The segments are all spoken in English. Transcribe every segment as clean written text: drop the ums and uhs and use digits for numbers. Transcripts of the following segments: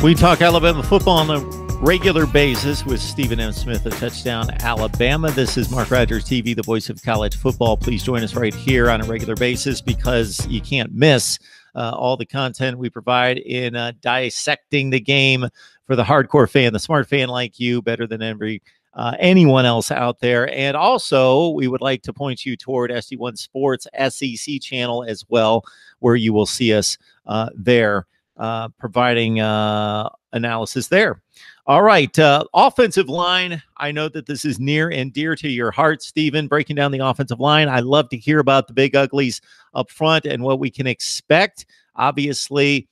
We talk Alabama football on a regular basis with Stephen M. Smith of Touchdown Alabama. This is Mark Rogers TV, the voice of college football. Please join us right here on a regular basis because you can't miss all the content we provide in dissecting the game for the hardcore fan, the smart fan like you, better than anyone else out there. And also, we would like to point you toward SD1 Sports SEC channel as well, where you will see us there providing analysis there. All right, offensive line. I know that this is near and dear to your heart, Stephen, breaking down the offensive line. I love to hear about the big uglies up front and what we can expect. Obviously,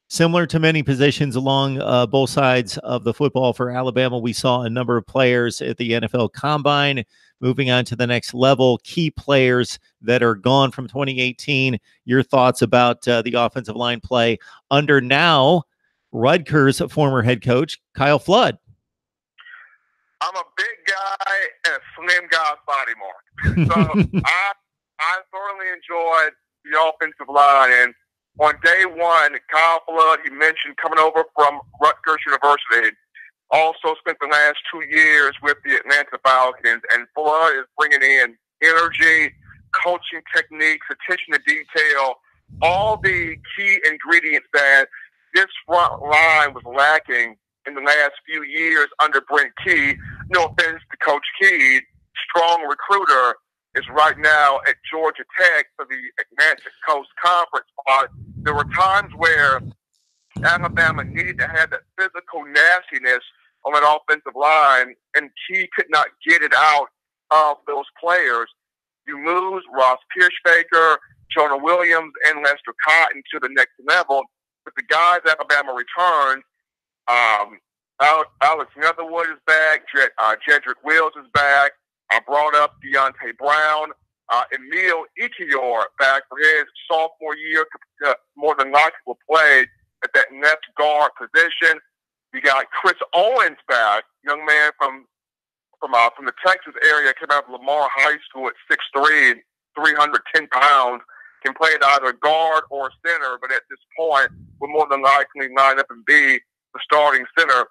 similar to many positions along both sides of the football for Alabama, we saw a number of players at the NFL Combine moving on to the next level, key players that are gone from 2018. Your thoughts about the offensive line play under now Rutgers former head coach Kyle Flood? I'm a big guy and a slim guy's body, Mark. So I thoroughly enjoyed the offensive line. And on day one, Kyle Flood, he mentioned coming over from Rutgers University, also spent the last 2 years with the Atlanta Falcons. And Flood is bringing in energy, coaching techniques, attention to detail, all the key ingredients that this front line was lacking in the last few years under Brent Key. No offense to Coach Key, strong recruiter, is right now at Georgia Tech for the Atlantic Coast Conference. There were times where Alabama needed to have that physical nastiness on that offensive line, and Key could not get it out of those players. You lose Ross Pierschbaker, Jonah Williams, and Lester Cotton to the next level. But the guys Alabama returned, Alex Leatherwood is back, Jedrick Wills is back. I brought up Deontay Brown, Emil Ikior back for his sophomore year, more than likely will play at that left guard position. You got Chris Owens back, young man from the Texas area, came out of Lamar High School at 6'3", 310 pounds. Can play at either guard or center, but at this point will more than likely line up and be the starting center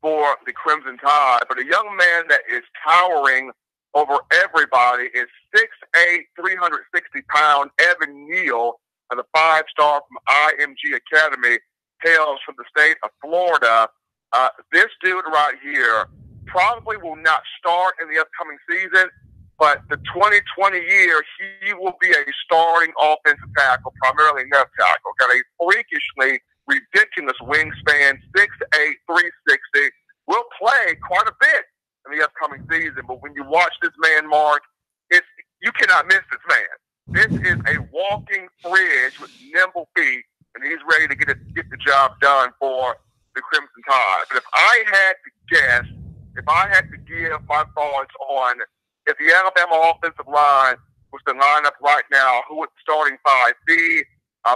for the Crimson Tide. But a young man that is towering over everybody is 6'8", 360-pound Evan Neal, the 5-star from IMG Academy, hails from the state of Florida. This dude right here probably will not start in the upcoming season, but the 2020 year, he will be a starting offensive tackle, primarily left tackle. Got a freakishly ridiculous wingspan, 6'8", 360. Will play quite a bit in the upcoming season. But when you watch this man, Mark, you cannot miss this man. This is a walking fridge with nimble feet, and he's ready to get the job done for the Crimson Tide. But if I had to guess, if I had to give my thoughts on if the Alabama offensive line was to line up right now, who would the starting five be?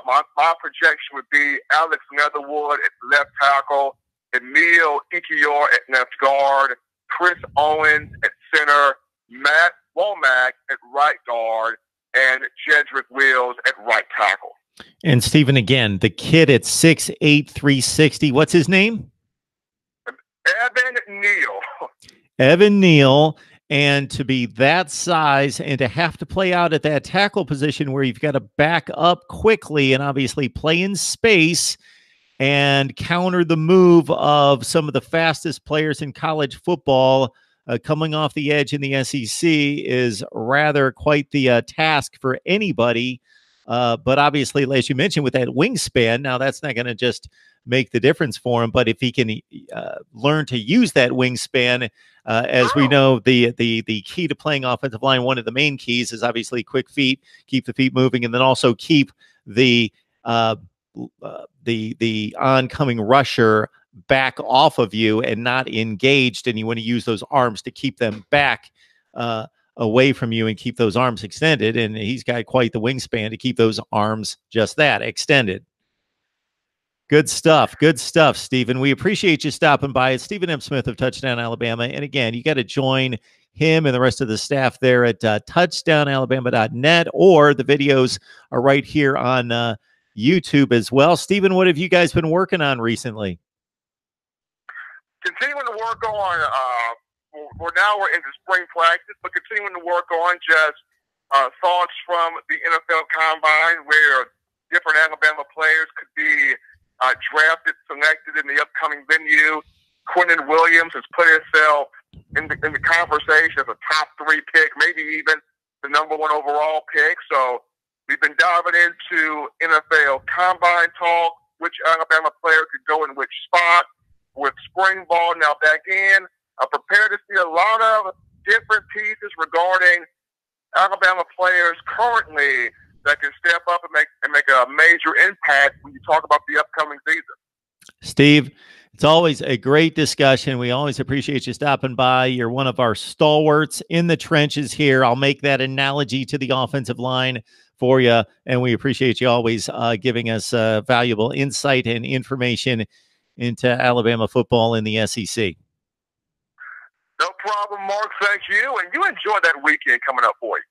My projection would be Alex Leatherwood at left tackle, Emil Ikior at left guard, Chris Owens at center, Matt Womack at right guard, and Jedrick Wills at right tackle. And Stephen, again, the kid at 6'8", 360. What's his name? Evan Neal. Evan Neal. And to be that size and to have to play out at that tackle position where you've got to back up quickly and obviously play in space and counter the move of some of the fastest players in college football coming off the edge in the SEC is rather quite the task for anybody. But obviously, as you mentioned, with that wingspan, now that's not going to just make the difference for him. But if he can learn to use that wingspan, as we know, the key to playing offensive line, one of the main keys is obviously quick feet, keep the feet moving, and then also keep the oncoming rusher back off of you and not engaged. And you want to use those arms to keep them back away from you and keep those arms extended. And he's got quite the wingspan to keep those arms just that, extended. Good stuff. Good stuff, Stephen. We appreciate you stopping by. It's Stephen M. Smith of Touchdown Alabama. And again, you got to join him and the rest of the staff there at touchdownalabama.net, or the videos are right here on YouTube as well. Stephen, what have you guys been working on recently? Continuing to work on, we're into spring practice, but continuing to work on just thoughts from the NFL Combine, where different Alabama players could be drafted, selected in the upcoming venue. Quentin Williams has put himself in the conversation as a top 3 pick, maybe even the #1 overall pick. So we've been diving into NFL Combine talk, which Alabama player could go in which spot, with spring ball now back in. I'm prepared to see a lot of different pieces regarding Alabama players currently that can step up and make a major impact when you talk about the upcoming season. Steve, it's always a great discussion. We always appreciate you stopping by. You're one of our stalwarts in the trenches here. I'll make that analogy to the offensive line for you, and we appreciate you always giving us valuable insight and information into Alabama football in the SEC. No problem, Mark. Thank you. And you enjoy that weekend coming up for you.